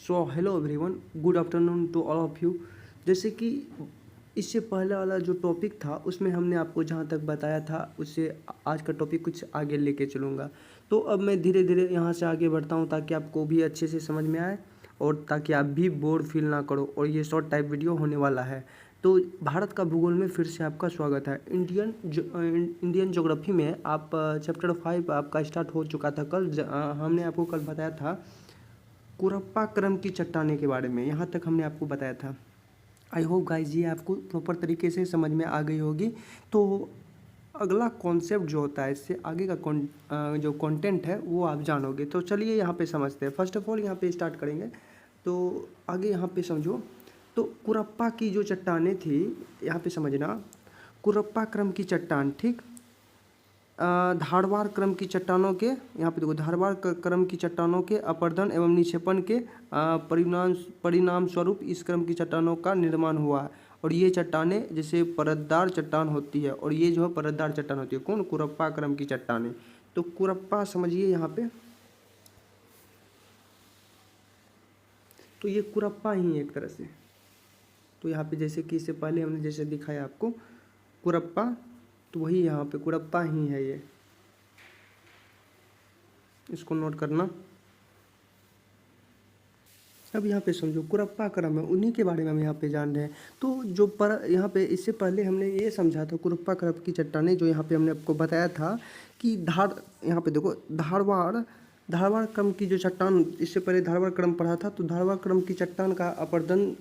So hello everyone, good afternoon to all of you. जैसे कि इससे पहले वाला जो टॉपिक था उसमें हमने आपको जहाँ तक बताया था उससे आज का टॉपिक कुछ आगे लेके चलूँगा। तो अब मैं धीरे धीरे यहाँ से आगे बढ़ता हूँ ताकि आपको भी अच्छे से समझ में आए और ताकि आप भी बोर फील ना करो। और ये शॉर्ट टाइप वीडियो होने वाला है। तो भारत का भूगोल में फिर से आपका स्वागत है। इंडियन ज्योग्राफी में आप चैप्टर 5 आपका स्टार्ट हो चुका था कल। हमने आपको कल बताया था कुरप्पा क्रम की चट्टाने के बारे में, यहाँ तक हमने आपको बताया था। आई होप गाइज ये आपको प्रॉपर तरीके से समझ में आ गई होगी। तो अगला कॉन्सेप्ट जो होता है, इससे आगे का जो कंटेंट है वो आप जानोगे। तो चलिए यहाँ पे समझते हैं। फर्स्ट ऑफ ऑल यहाँ पे स्टार्ट करेंगे। तो आगे यहाँ पे समझो। तो कुरप्पा की जो चट्टानें थी, यहाँ पे समझना, कुरप्पा क्रम की चट्टान, ठीक, धारवाड़ क्रम की चट्टानों के, यहाँ पे देखो, धारवाड़ क्रम की चट्टानों के अपरदन एवं निक्षेपण के परिणाम स्वरूप इस क्रम की चट्टानों का निर्माण हुआ है। और ये चट्टानें जैसे परतदार चट्टान होती है, और ये जो है परतदार चट्टान होती है, कौन? कुरप्पा क्रम की चट्टानें। तो कुरप्पा समझिए यहाँ पे, तो ये कुरप्पा ही है एक तरह से। तो यहाँ पे जैसे कि इससे पहले हमने जैसे दिखाया आपको कुरप्पा, तो वही यहाँ पे कुरप्पा ही है ये, इसको नोट करना। अब यहाँ पे समझो कुरप्पा क्रम है, उन्हीं के बारे में हम यहाँ पे जान रहे हैं। तो जो यहाँ पे इससे पहले हमने ये समझा था कुरप्पा क्रम की चट्टानें, जो यहाँ पे हमने आपको बताया था कि यहाँ पे देखो, धारवाड़ क्रम की जो चट्टान, इससे पहले धारवाड़ क्रम पढ़ा था, तो धारवाड़ क्रम की चट्टान का अपरदन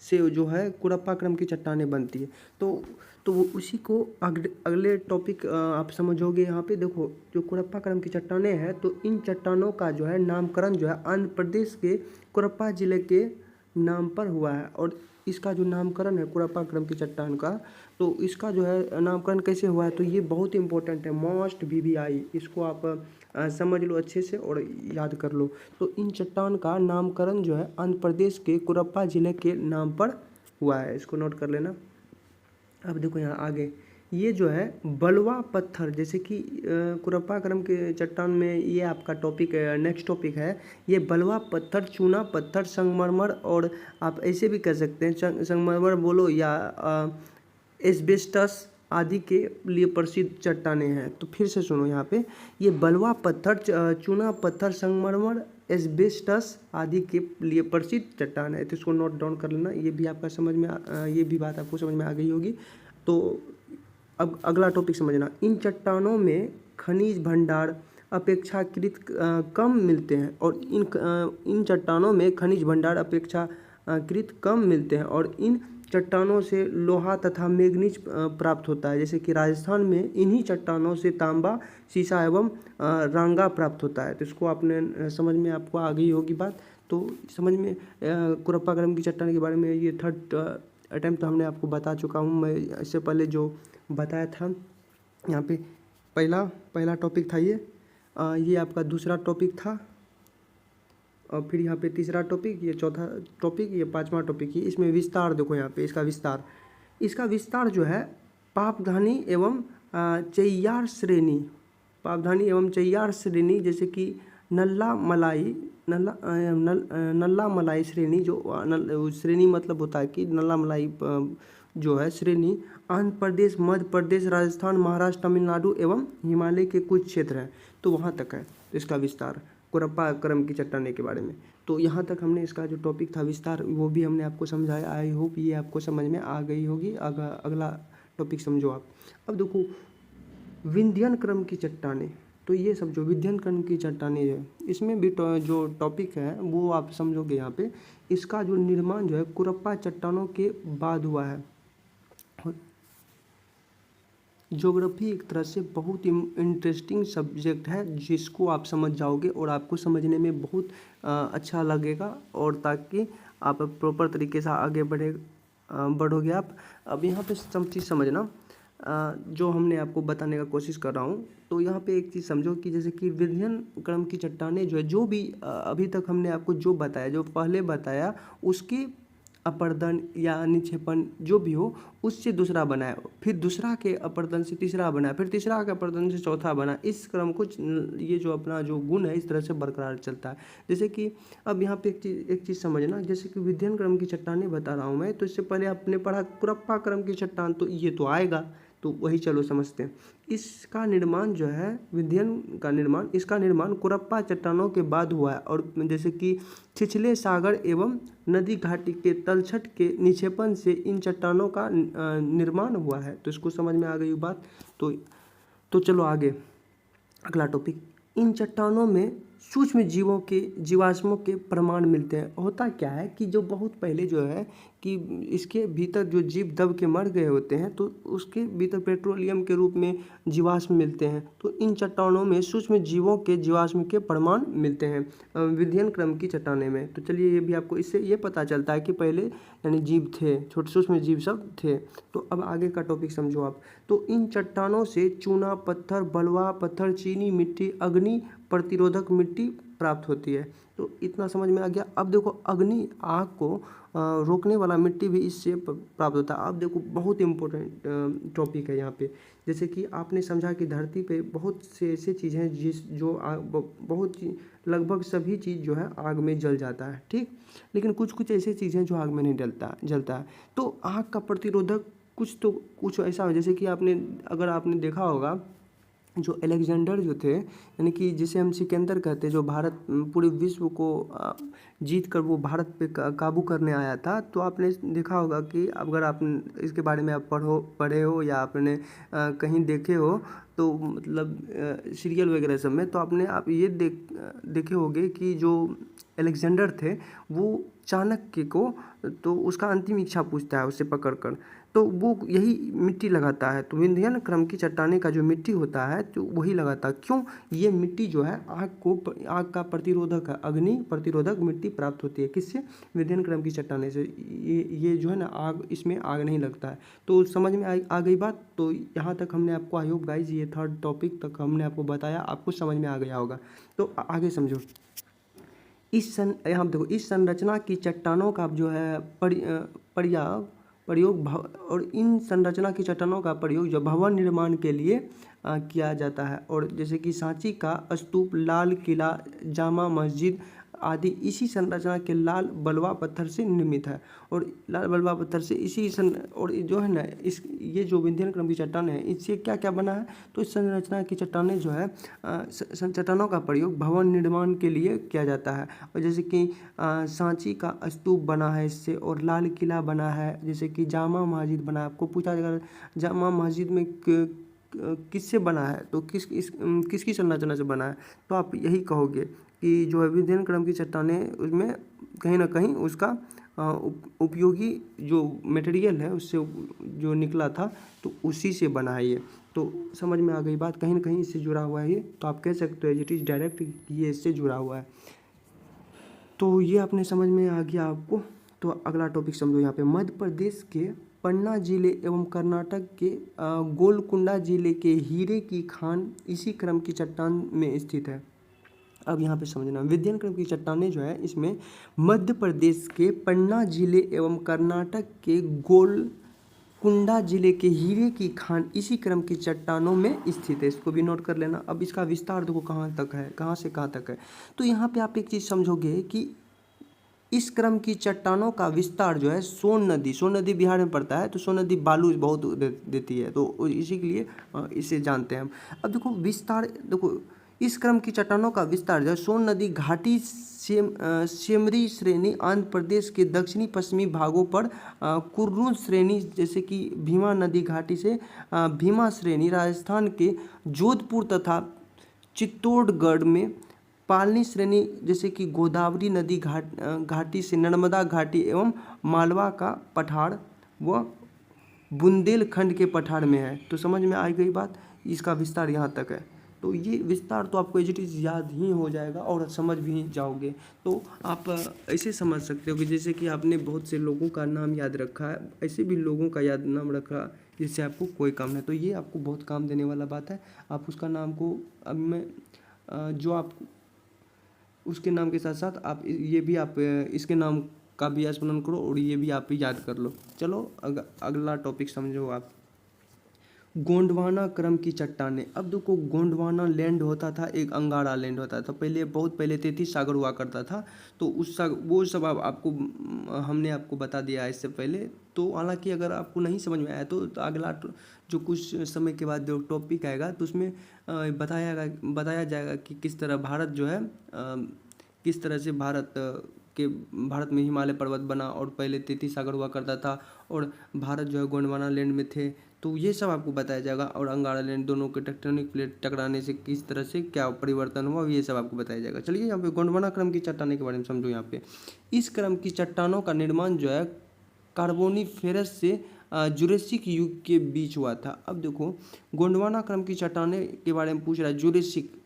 से जो है कुरप्पा क्रम की चट्टानें बनती है। तो वो उसी को अगले टॉपिक आप समझोगे। यहाँ पे देखो, जो कुरप्पा क्रम की चट्टानें हैं, तो इन चट्टानों का जो है नामकरण जो है आंध्र प्रदेश के कुरप्पा जिले के नाम पर हुआ है। और इसका जो नामकरण है कुरप्पा क्रम की चट्टान का, तो इसका जो है नामकरण कैसे हुआ है, तो ये बहुत इंपॉर्टेंट है, मस्ट VVI, इसको आप समझ लो अच्छे से और याद कर लो। तो इन चट्टान का नामकरण जो है आंध्र प्रदेश के कुरप्पा जिले के नाम पर हुआ है, इसको नोट कर लेना। अब देखो यहाँ आगे, ये जो है बलुआ पत्थर, जैसे कि कुरप्पा क्रम के चट्टान में ये आपका टॉपिक नेक्स्ट टॉपिक है, ये बलुआ पत्थर, चूना पत्थर, संगमरमर, और आप ऐसे भी कर सकते हैं संगमरमर बोलो या एस्बेस्टस आदि के लिए प्रसिद्ध चट्टानें हैं। तो फिर से सुनो यहाँ पे, ये बलुआ पत्थर, चूना पत्थर, संगमरमर, एस्बेस्टस आदि के लिए प्रसिद्ध चट्टान है। तो इसको नोट डाउन कर लेना, ये भी आपका समझ में ये भी बात आपको समझ में आ गई होगी। तो अब अगला टॉपिक समझना, इन चट्टानों में खनिज भंडार अपेक्षाकृत कम मिलते हैं, और इन चट्टानों में खनिज भंडार अपेक्षाकृत कम मिलते हैं, और इन चट्टानों से लोहा तथा मैग्नीज प्राप्त होता है। जैसे कि राजस्थान में इन्हीं चट्टानों से तांबा, सीसा एवं रांगा प्राप्त होता है। तो इसको आपने समझ में आपको आ गई होगी बात। तो समझ में कुरप्पा क्रम की चट्टान के बारे में ये थर्ड अटेम्प्ट हमने आपको बता चुका हूँ। मैं इससे पहले जो बताया था यहाँ पे पहला टॉपिक था ये आपका दूसरा टॉपिक था, और फिर यहाँ पे तीसरा टॉपिक, ये चौथा टॉपिक, ये पांचवा टॉपिक। ये इसमें विस्तार देखो, यहाँ पे इसका विस्तार जो है पावधानी एवं चैयार श्रेणी, जैसे कि नल्ला मलाई श्रेणी, जो श्रेणी मतलब होता है कि नल्ला मलाई जो है श्रेणी, आंध्र प्रदेश, मध्य प्रदेश, राजस्थान, महाराष्ट्र, तमिलनाडु एवं हिमालय के कुछ क्षेत्र हैं। तो वहाँ तक है इसका विस्तार कुरप्पा क्रम की चट्टाने के बारे में। तो यहाँ तक हमने इसका जो टॉपिक था विस्तार, वो भी हमने आपको समझाया। आई होप ये आपको समझ में आ गई होगी। अगला टॉपिक समझो आप। अब देखो विंध्यन क्रम की चट्टानें, तो ये सब जो विंध्यन क्रम की चट्टानें है, इसमें भी जो टॉपिक है वो आप समझोगे यहाँ पे। इसका जो निर्माण जो है कुरप्पा चट्टानों के बाद हुआ है। ज्योग्राफी एक तरह से बहुत इंटरेस्टिंग सब्जेक्ट है, जिसको आप समझ जाओगे और आपको समझने में बहुत अच्छा लगेगा, और ताकि आप प्रॉपर तरीके से आगे बढ़ोगे आप। अब यहाँ पे सब चीज़ समझना जो हमने आपको बताने का कोशिश कर रहा हूँ। तो यहाँ पे एक चीज़ समझो कि जैसे कि विंध्यन क्रम की चट्टानें जो है, जो भी अभी तक हमने आपको जो बताया, जो पहले बताया, उसके अपर्दन या निक्षेपण जो भी हो उससे दूसरा बनाए, फिर दूसरा के अपर्दन से तीसरा बनाए, फिर तीसरा के अपर्दन से चौथा बनाए। इस क्रम को ये जो अपना जो गुण है इस तरह से बरकरार चलता है। जैसे कि अब यहाँ पे एक चीज़ समझना, जैसे कि विध्यन क्रम की चट्टानें बता रहा हूँ मैं, तो इससे पहले आपने पढ़ा कुरप्पा क्रम की चट्टान, तो ये तो आएगा, तो वही चलो समझते हैं। इसका निर्माण जो है विध्यन का निर्माण, इसका निर्माण कुरप्पा चट्टानों के बाद हुआ है। और जैसे कि छिछले सागर एवं नदी घाटी के तलछट के निक्षेपण से इन चट्टानों का निर्माण हुआ है। तो इसको समझ में आ गई बात। तो चलो आगे अगला टॉपिक। इन चट्टानों में सूक्ष्म जीवों के जीवाश्मों के प्रमाण मिलते हैं। होता क्या है कि जो बहुत पहले जो है कि इसके भीतर जो जीव दब के मर गए होते हैं, तो उसके भीतर पेट्रोलियम के रूप में जीवाश्म मिलते हैं। तो इन चट्टानों में सूक्ष्म जीवों के जीवाश्म के प्रमाण मिलते हैं विध्यन क्रम की चट्टाने में। तो चलिए ये भी आपको इससे ये पता चलता है कि पहले यानी जीव थे, छोटे सूक्ष्म जीव सब थे। तो अब आगे का टॉपिक समझो आप। तो इन चट्टानों से चूना पत्थर, बलुआ पत्थर, चीनी मिट्टी, अग्नि प्रतिरोधक मिट्टी प्राप्त होती है। तो इतना समझ में आ गया। अब देखो अग्नि आग को रोकने वाला मिट्टी भी इससे प्राप्त होता है। अब देखो बहुत इम्पोर्टेंट टॉपिक है यहाँ पे। जैसे कि आपने समझा कि धरती पे बहुत से ऐसे चीज़ हैं जो लगभग सभी चीज़ जो है आग में जल जाता है, ठीक। लेकिन कुछ कुछ ऐसी चीज़ें जो आग में नहीं जलता है। तो आग का प्रतिरोधक कुछ ऐसा हो, जैसे कि अगर आपने देखा होगा जो अलेक्जेंडर जो थे, यानी कि जिसे हम सिकंदर कहते हैं, जो भारत पूरे विश्व को जीत कर वो भारत पे काबू करने आया था। तो आपने देखा होगा कि अगर आप इसके बारे में आप पढ़े हो या आपने कहीं देखे हो, तो मतलब सीरियल वगैरह सब में, तो आप ये देखे होंगे कि जो अलेक्जेंडर थे वो चाणक्य को तो उसका अंतिम इच्छा पूछता है उससे पकड़ कर, तो वो यही मिट्टी लगाता है। तो विंध्यन क्रम की चट्टाने का जो मिट्टी होता है तो वही लगाता है। क्यों? ये मिट्टी जो है आग का प्रतिरोधक है, अग्नि प्रतिरोधक मिट्टी प्राप्त होती है। किससे? विंध्यन क्रम की चट्टाने से। ये जो है ना इसमें आग नहीं लगता है। तो समझ में आ गई बात। तो यहाँ तक हमने आपको, आई होप गाइज, ये 3rd टॉपिक तक हमने आपको बताया, आपको समझ में आ गया होगा। तो आगे समझो। यहाँ देखो, इस संरचना की चट्टानों का जो है प्रयोग और इन संरचना की चट्टानों का प्रयोग जो भवन निर्माण के लिए किया जाता है। और जैसे कि सांची का स्तूप, लाल किला, जामा मस्जिद आदि इसी संरचना के लाल बलुआ पत्थर से निर्मित है। और लाल बलुआ पत्थर से और जो है ना ये जो विंध्यन क्रम की चट्टान है, इससे क्या क्या बना है? तो इस संरचना की चट्टानें जो है चट्टानों का प्रयोग भवन निर्माण के लिए किया जाता है। और जैसे कि सांची का स्तूप बना है इससे, और लाल किला बना है, जैसे कि जामा मस्जिद बना है। आपको पूछा जाएगा जामा मस्जिद में किससे बना है, तो किसकी संरचना से बना है, तो आप यही कहोगे कि जो है विंध्यन क्रम की चट्टानें, उसमें कहीं ना कहीं उसका उपयोगी जो मटेरियल है उससे जो निकला था, तो उसी से बना है ये। तो समझ में आ गई बात, कहीं ना कहीं इससे जुड़ा हुआ है ये। तो आप कह सकते हो इट इज़ डायरेक्ट ये इससे जुड़ा हुआ है। तो ये आपने समझ में आ गया आपको। तो अगला टॉपिक समझो यहाँ पे। मध्य प्रदेश के पन्ना जिले एवं कर्नाटक के गोलकुंडा जिले के हीरे की खान इसी क्रम की चट्टान में स्थित है। अब यहाँ पे समझना, विंध्यन क्रम की चट्टानें जो है इसमें मध्य प्रदेश के पन्ना जिले एवं कर्नाटक के गोलकुंडा जिले के हीरे की खान इसी क्रम की चट्टानों में स्थित है। इसको भी नोट कर लेना। अब इसका विस्तार देखो कहाँ तक है, कहाँ से कहाँ तक है। तो यहाँ पे आप एक चीज़ समझोगे कि इस क्रम की चट्टानों का विस्तार जो है सोन नदी बिहार में पड़ता है, तो सोन नदी बालू बहुत देती है, तो इसी के लिए इसे जानते हैं हम। अब देखो विस्तार, देखो इस क्रम की चट्टानों का विस्तार जो है सोन नदी घाटी सेमरी श्रेणी आंध्र प्रदेश के दक्षिणी पश्चिमी भागों पर, कुर्नूल श्रेणी जैसे कि भीमा नदी घाटी से भीमा श्रेणी राजस्थान के जोधपुर तथा चित्तौड़गढ़ में, पालनी श्रेणी जैसे कि गोदावरी नदी घाटी से नर्मदा घाटी एवं मालवा का पठार व बुंदेलखंड के पठार में है। तो समझ में आ गई बात, इसका विस्तार यहाँ तक है। तो ये विस्तार तो आपको एज इट इज़ याद ही हो जाएगा और समझ भी जाओगे। तो आप ऐसे समझ सकते हो कि जैसे कि आपने बहुत से लोगों का नाम याद रखा है, ऐसे भी लोगों का नाम रखा जिससे आपको कोई काम नहीं। तो ये आपको बहुत काम देने वाला बात है। आप उसका नाम को, अब मैं जो आप उसके नाम के साथ साथ आप ये भी आप इसके नाम का भी स्मरण करो और ये भी आप ही याद कर लो। चलो अगला टॉपिक समझो आप। गोंडवाना क्रम की चट्टानें। अब देखो गोंडवाना लैंड होता था, एक अंगारा लैंड होता था पहले, बहुत पहले 33 सागर हुआ करता था। तो उस वो सब आपको हमने आपको बता दिया है इससे पहले। तो हालांकि अगर आपको नहीं समझ में आया तो अगला जो कुछ समय के बाद जो टॉपिक आएगा तो उसमें बताया जाएगा कि किस तरह भारत जो है किस तरह से भारत में हिमालय पर्वत बना और पहले 33 सागर हुआ करता था और भारत जो है गोंडवाना लैंड में थे। तो ये सब आपको बताया जाएगा और अंगारा लैंड दोनों के टेक्टोनिक प्लेट टकराने से किस तरह से क्या परिवर्तन हुआ ये सब आपको बताया जाएगा। चलिए यहाँ पे गोंडवाना क्रम की चट्टाने के बारे में समझो। यहाँ पे इस क्रम की चट्टानों का निर्माण जो है कार्बोनिफेरस से जुरेसिक युग के बीच हुआ था। अब देखो गोंडवाना क्रम की चट्टाने के बारे में पूछ रहा है।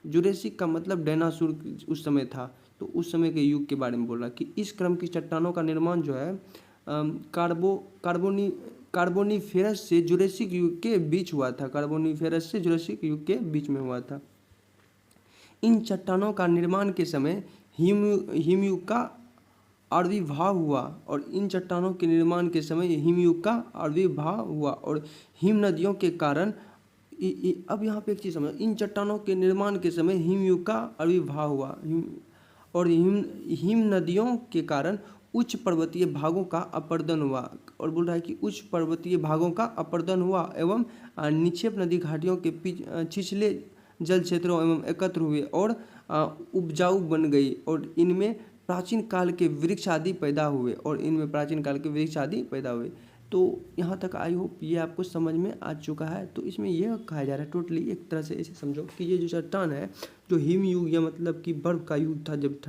जुरेसिक का मतलब डायनासोर उस समय था, तो उस समय के युग के बारे में बोल रहा है कि इस क्रम की चट्टानों का निर्माण जो है कार्बोनिफेरस से जुरेसिक युग के बीच हुआ था। कार्बोनिफेरस से जुरेसिक युग के बीच में हुआ था। इन चट्टानों का निर्माण के समय हिमयुग का आविर्भाव हुआ और इन चट्टानों के निर्माण के समय हिमयुग का आविर्भाव हुआ और हिम नदियों के कारण अब यहाँ पे एक चीज़ समझो, इन चट्टानों के निर्माण के समय हिमयुग का आविर्भाव हुआ और हिम नदियों के कारण उच्च पर्वतीय भागों का अपरदन हुआ। और बोल रहा है कि उच्च पर्वतीय भागों का अपरदन हुआ एवं निक्षेप नदी घाटियों के छिछले जल क्षेत्रों एवं एकत्र हुए और उपजाऊ बन गई और इनमें प्राचीन काल के वृक्ष आदि पैदा हुए। तो यहाँ तक आई होप ये आपको समझ में आ चुका है। तो इसमें यह कहा जा रहा है टोटली एक तरह से ऐसे समझो कि ये जो चट्टान है जो हिम युग या मतलब कि बर्फ़ का युग था, जब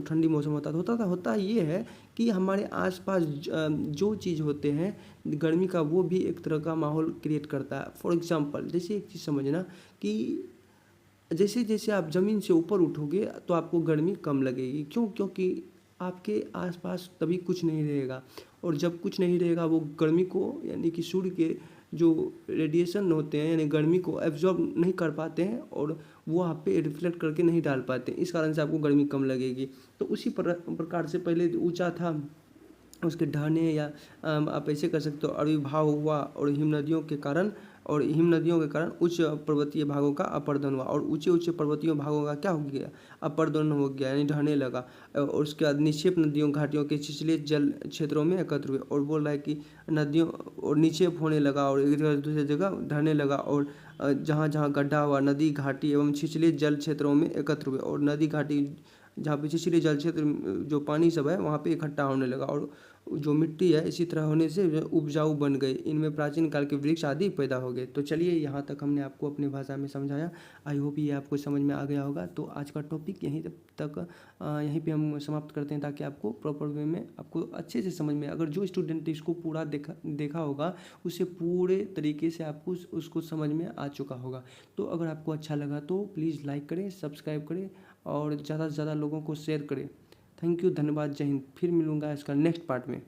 ठंडी मौसम होता ये है कि हमारे आसपास जो चीज़ होते हैं गर्मी का, वो भी एक तरह का माहौल क्रिएट करता है। फॉर एग्जांपल जैसे एक चीज़ समझना कि जैसे जैसे आप ज़मीन से ऊपर उठोगे तो आपको गर्मी कम लगेगी। क्यों? क्योंकि आपके आसपास तभी कुछ नहीं रहेगा और जब कुछ नहीं रहेगा वो गर्मी को यानी कि सूर्य के जो रेडिएशन होते हैं यानी गर्मी को एब्जॉर्ब नहीं कर पाते हैं और वो आप पे रिफ्लेक्ट करके नहीं डाल पाते, इस कारण से आपको गर्मी कम लगेगी। तो उसी प्रकार से पहले ऊंचा था उसके ढहने या आप ऐसे कर सकते हो आविर्भाव हुआ और हिम नदियों के कारण उच्च पर्वतीय भागों का अपरदन हुआ और ऊंचे पर्वतीय भागों का क्या हो गया, अपरदन हो गया यानी ढहने लगा और उसके बाद निक्षेप नदियों घाटियों के छिछले जल क्षेत्रों में एकत्र हुए और बोल रहा है कि नदियों और निक्षेप होने लगा और एक जगह दूसरी जगह ढहने लगा और जहाँ जहाँ गड्ढा हुआ नदी घाटी एवं छिछले जल क्षेत्रों में एकत्र हुए और नदी घाटी जहाँ पे छिछले जल क्षेत्र जो पानी सब है वहाँ पे इकट्ठा होने लगा और जो मिट्टी है इसी तरह होने से उपजाऊ बन गई, इनमें प्राचीन काल के वृक्ष आदि पैदा हो गए। तो चलिए यहाँ तक हमने आपको अपनी भाषा में समझाया। आई होप ये आपको समझ में आ गया होगा। तो आज का टॉपिक यहीं पे हम समाप्त करते हैं ताकि आपको प्रॉपर वे में आपको अच्छे से समझ में, अगर जो स्टूडेंट इसको पूरा देखा होगा उसे पूरे तरीके से आपको उसको समझ में आ चुका होगा। तो अगर आपको अच्छा लगा तो प्लीज़ लाइक करें, सब्सक्राइब करें और ज़्यादा से ज़्यादा लोगों को शेयर करें। थैंक यू, धन्यवाद, जय हिंद। फिर मिलूँगा इसका नेक्स्ट पार्ट में।